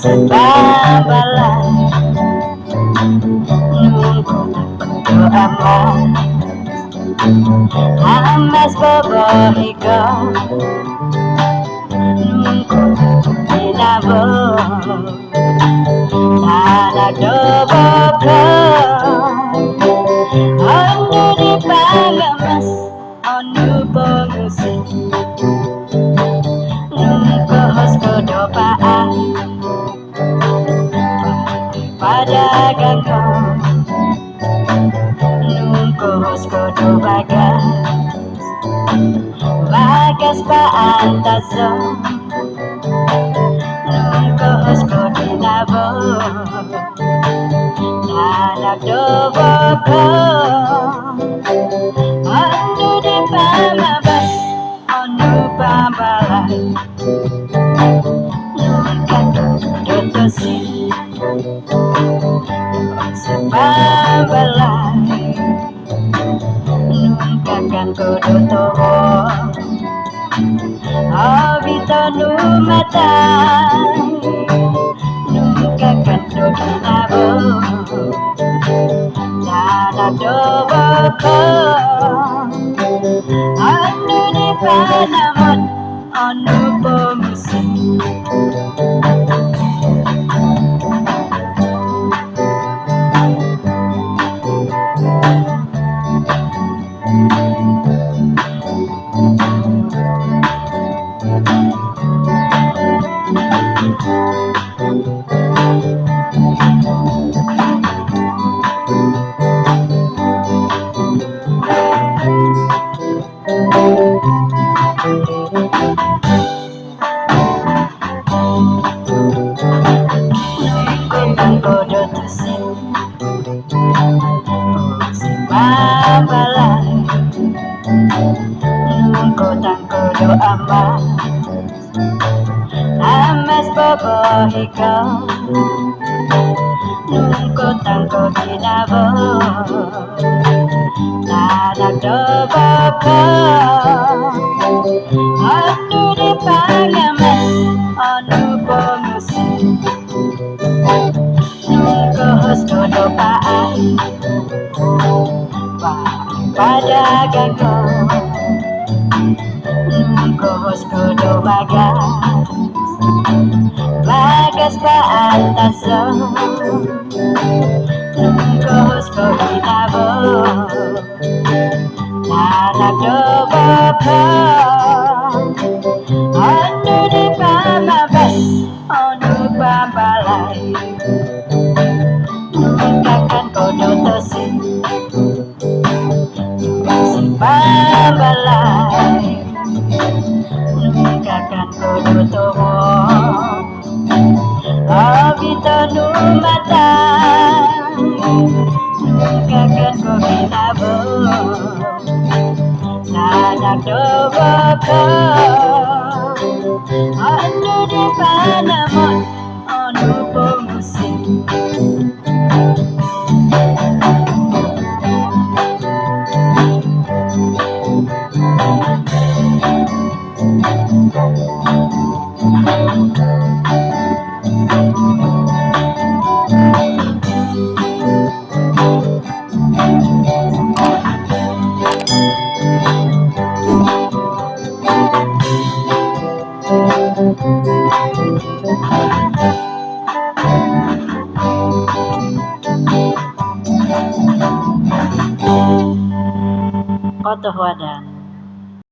Sebabalai nunggu aman amas bobohigo nunggu inabo tanah doboko onu di pagamas onu pengusik nunggu hoskodo paan pada ganggu nungkos kodo bagas bagas paantaso nungkos kodinabo nanak doboko onu di pamabas onu pambalai nungkak dotosi sebabalai nungkakan kodo toho abito numatay nungkakan doginabo nanadoboko anu di panamon anu pemusik kodo tusik sebabalai nungkotang kodo amas bobohigo nungkotang kodinabo nanak doboko onu di pangamas onu pemusik nungkos kodo paan pada ganggu nungkos kodo bagas bagas paantaso nungkos kodinabo nanak doboko onu di pamabas onu pambalai nungkakan kodo tosi sebabalai nungkakan kodo toho abito numatay nungkakan koginabo nanak doboko onu di panamon onu pemusik Kotoh wadan